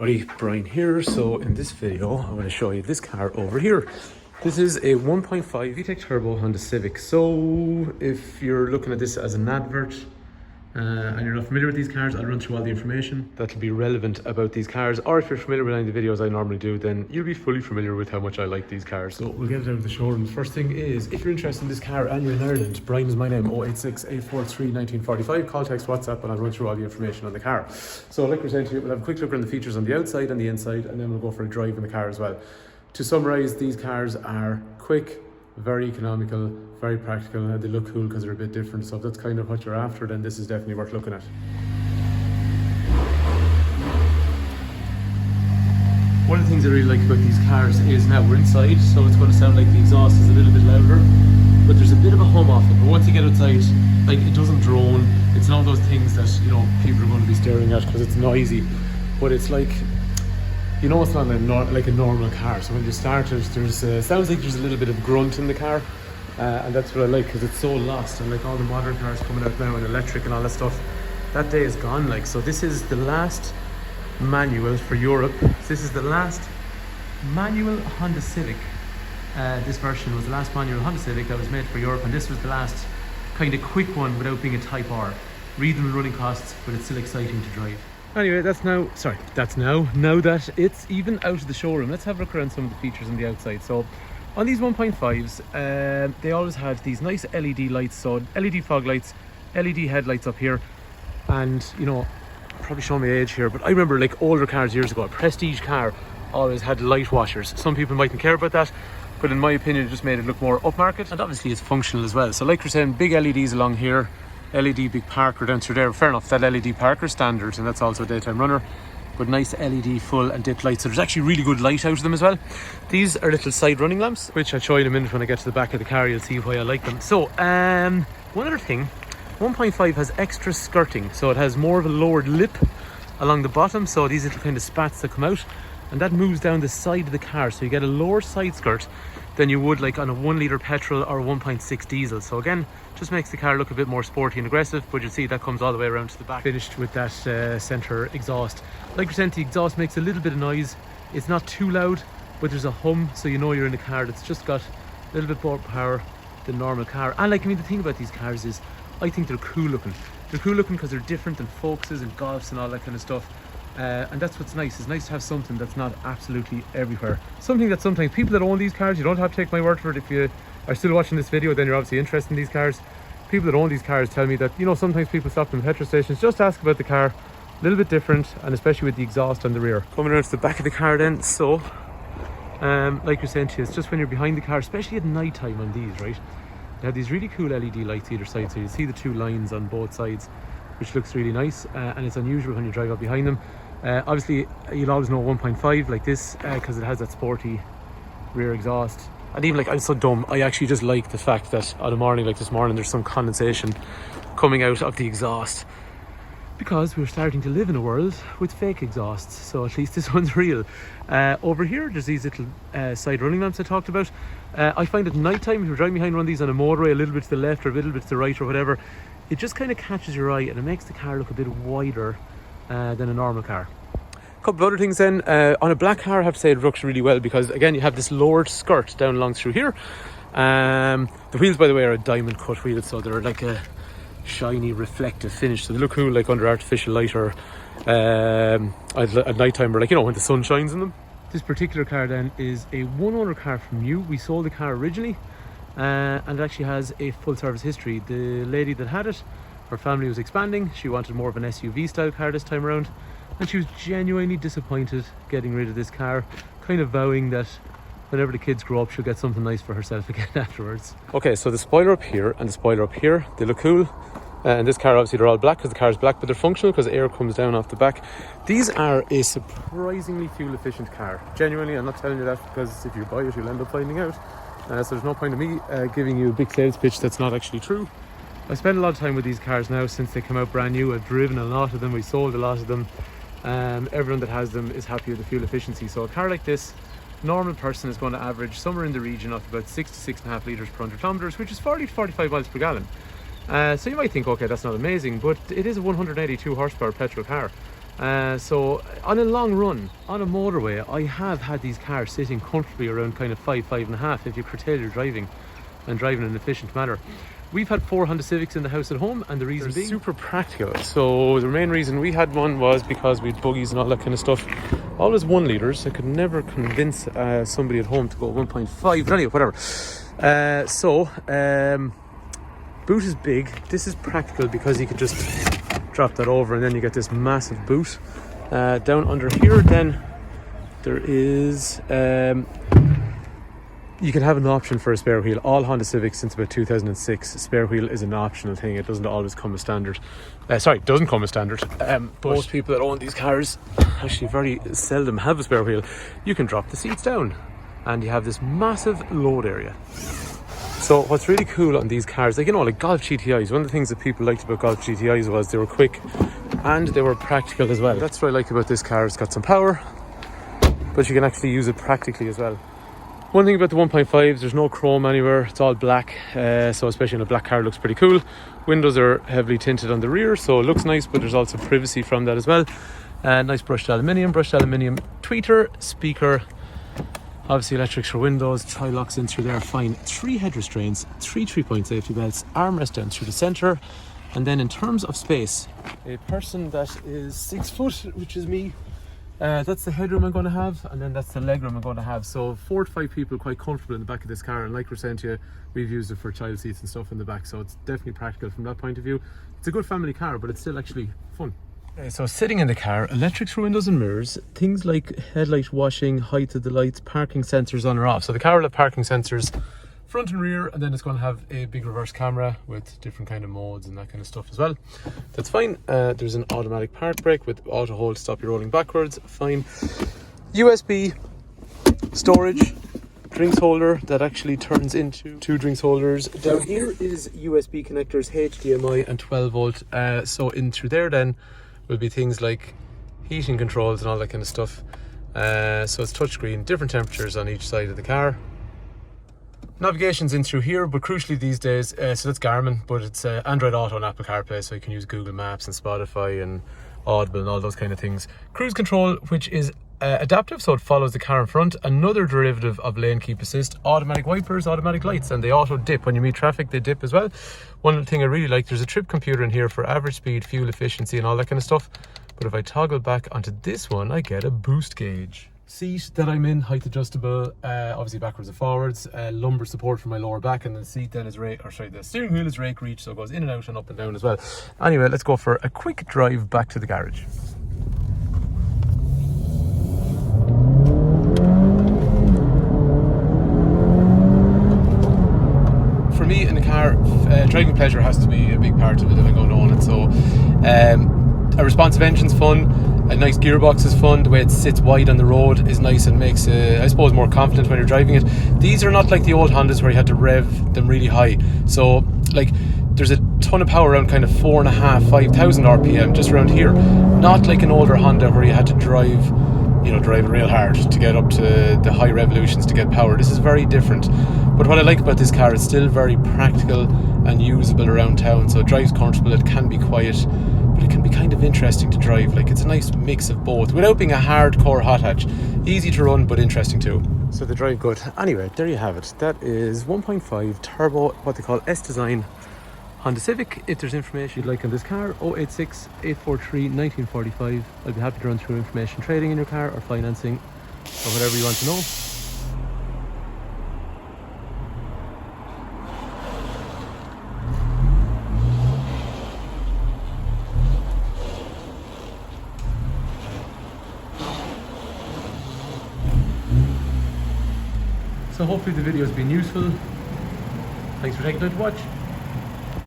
Buddy, Brian here. So in this video I'm going to show you this car over here. This is a 1.5 VTEC Turbo Honda Civic. So if you're looking at this as an advert and you're not familiar with these cars, I'll run through all the information that'll be relevant about these cars. Or if you're familiar with any of the videos I normally do, then you'll be fully familiar with how much I like these cars. So we'll get it out of the showroom. The first thing is, if you're interested in this car and you're in Ireland, Brian is my name, 086 843 1945. Call, text, WhatsApp, and I'll run through all the information on the car. So like we're saying to you, we'll have a quick look around the features on the outside and the inside, and then we'll go for a drive in the car as well. To summarise, these cars are quick, very economical, very practical, and they look cool because they're a bit different. So if that's kind of what you're after, then this is definitely worth looking at. One of the things I really like about these cars is now we're inside, so it's going to sound like the exhaust is a little bit louder, but there's a bit of a hum off it. But once you get outside, like, it doesn't drone. It's not those things that, you know, people are going to be staring at because it's noisy. But it's like, you know, it's not like a normal car. So when you start it, sounds like there's a little bit of grunt in the car, and that's what I like because it's so lost. And like all the modern cars coming out now and electric and all that stuff, that day is gone. Like, so this is the last manual for Europe. This is the last manual Honda Civic. This version was the last manual Honda Civic that was made for Europe, and this was the last kind of quick one without being a Type R. Reasonable running costs, but it's still exciting to drive. Anyway, now that it's even out of the showroom, let's have a look around some of the features on the outside. So on these 1.5s, they always have these nice LED lights, so LED fog lights, LED headlights up here, and, you know, probably showing my age here, but I remember like older cars years ago, a prestige car always had light washers. Some people mightn't care about that, but in my opinion it just made it look more upmarket, and obviously it's functional as well. So like we're saying, big LEDs along here, LED big parker down through there. Fair enough, that LED parker standard, and that's also a daytime runner, but nice LED full and dip lights. So there's actually really good light out of them as well. These are little side running lamps, which I'll show you in a minute when I get to the back of the car. You'll see why I like them. So one other thing, 1.5 has extra skirting, so it has more of a lowered lip along the bottom, so these little kind of spats that come out, and that moves down the side of the car, so you get a lower side skirt than you would like on a 1 litre petrol or a 1.6 diesel. So again, just makes the car look a bit more sporty and aggressive, but you'll see that comes all the way around to the back. Finished with that centre exhaust. Like we said, the exhaust makes a little bit of noise. It's not too loud, but there's a hum, so you know you're in a car that's just got a little bit more power than normal car. And like, I mean, the thing about these cars is, I think they're cool looking. They're cool looking because they're different than Focuses and Golfs and all that kind of stuff. And that's what's nice. It's nice to have something that's not absolutely everywhere. Something that sometimes people that own these cars, you don't have to take my word for it. If you are still watching this video, then you're obviously interested in these cars. People that own these cars tell me that, you know, sometimes people stop in petrol stations, just ask about the car. A little bit different, and especially with the exhaust on the rear. Coming around to the back of the car then, so like you're saying to you, it's just when you're behind the car, especially at night time on these, right? They have these really cool LED lights either side, so you see the two lines on both sides, which looks really nice, and it's unusual when you drive up behind them. Obviously, you'll always know 1.5 like this because it has that sporty rear exhaust. And even like, I'm so dumb, I actually just like the fact that on a morning like this morning, there's some condensation coming out of the exhaust, because we're starting to live in a world with fake exhausts, so at least this one's real. Over here, there's these little side running lamps I talked about. I find at night time, if you're driving behind one of these on a motorway, a little bit to the left or a little bit to the right or whatever, it just kind of catches your eye and it makes the car look a bit wider than a normal car. A couple of other things then, on a black car I have to say it looks really well, because again you have this lowered skirt down along through here. The wheels, by the way, are a diamond cut wheels, so they're like a shiny reflective finish, so they look cool like under artificial light, or at night time, or like, you know, when the sun shines in them. This particular car then is a one owner car from new. We sold the car originally, and it actually has a full service history. The lady that had it, her family was expanding. She wanted more of an SUV style car this time around, and she was genuinely disappointed getting rid of this car, kind of vowing that whenever the kids grow up, she'll get something nice for herself again afterwards. Okay, so the spoiler up here and the spoiler up here, they look cool. And this car, obviously, they're all black because the car is black, but they're functional because air comes down off the back. These are a surprisingly fuel efficient car. Genuinely, I'm not telling you that because if you buy it, you'll end up finding out. So there's no point in me giving you a big sales pitch that's not actually true. I spend a lot of time with these cars now since they come out brand new. I've driven a lot of them, we sold a lot of them. Everyone that has them is happy with the fuel efficiency. So a car like this, normal person is going to average somewhere in the region of about 6 to 6.5 litres per 100 kilometres, which is 40 to 45 miles per gallon. So you might think, okay, that's not amazing, but it is a 182 horsepower petrol car. So on a long run, on a motorway, I have had these cars sitting comfortably around kind of 5.5 if you curtail your driving and drive in an efficient manner. We've had 4 Honda Civics in the house at home, and the reason being super practical. So the main reason we had one was because we had buggies and all that kind of stuff. Always 1 litres. I could never convince somebody at home to go 1.5, but anyway, whatever. Boot is big. This is practical because you could just drop that over and then you get this massive boot. Down under here then there is you can have an option for a spare wheel. All Honda Civics since about 2006, spare wheel is an optional thing. It doesn't always come as standard. It doesn't come as standard. Most people that own these cars actually very seldom have a spare wheel. You can drop the seats down and you have this massive load area. So what's really cool on these cars, like Golf GTIs, one of the things that people liked about Golf GTIs was they were quick and they were practical as well. That's what I like about this car. It's got some power, but you can actually use it practically as well. One thing about the 1.5s, there's no chrome anywhere. It's all black, so especially in a black car, it looks pretty cool. Windows are heavily tinted on the rear, so it looks nice, but there's also privacy from that as well. Nice brushed aluminium tweeter, speaker. Obviously electrics for windows, tri-locks in through there, fine. 3 head restraints, 3 3-point safety belts, armrest down through the centre. And then in terms of space, a person that is 6 foot, which is me, that's the headroom I'm going to have, and then that's the legroom I'm going to have. So 4 to 5 people quite comfortable in the back of this car, and like we're saying to you, we've used it for child seats and stuff in the back, so it's definitely practical from that point of view. It's a good family car, but it's still actually fun. So sitting in the car, electrics for windows and mirrors, things like headlight washing, height of the lights, parking sensors on or off. So the car will have parking sensors front and rear, and then it's going to have a big reverse camera with different kind of modes and that kind of stuff as well. That's fine. There's an automatic park brake with auto hold to stop you rolling backwards. Fine. USB storage, drinks holder that actually turns into 2 drinks holders. Down here is USB connectors, HDMI and 12 volt. So in through there then will be things like heating controls and all that kind of stuff. So it's touchscreen, different temperatures on each side of the car. Navigation's in through here, but crucially these days, so that's Garmin, but it's Android Auto and Apple CarPlay, so you can use Google Maps and Spotify and Audible and all those kind of things. Cruise control, which is adaptive, so it follows the car in front. Another derivative of lane keep assist, automatic wipers, automatic lights, and they auto dip. When you meet traffic, they dip as well. One thing I really like, there's a trip computer in here for average speed, fuel efficiency and all that kind of stuff. But if I toggle back onto this one, I get a boost gauge. Seat that I'm in, height adjustable, obviously backwards and forwards, lumbar support for my lower back, and the seat then is the steering wheel is rake reach, so it goes in and out and up and down as well. Anyway, let's go for a quick drive back to the garage. For me in the car, driving pleasure has to be a big part of it if I'm going to own it. So a responsive engine's fun. A nice gearbox is fun. The way it sits wide on the road is nice and makes I suppose more confident when you're driving it. These are not like the old Hondas where you had to rev them really high. So like there's a ton of power around kind of 4.5-5,000 RPM just around here. Not like an older Honda where you had to drive it real hard to get up to the high revolutions to get power. This is very different. But what I like about this car, it's still very practical and usable around town. So it drives comfortable, it can be quiet, but it can be kind of interesting to drive. Like it's a nice mix of both without being a hardcore hot hatch. Easy to run, but interesting too. So they drive good. Anyway, there you have it. That is 1.5 turbo, what they call S-Design Honda Civic. If there's information you'd like on this car, 086 843 1945. I'd be happy to run through information trading in your car or financing or whatever you want to know. So hopefully the video has been useful. Thanks for taking time to watch.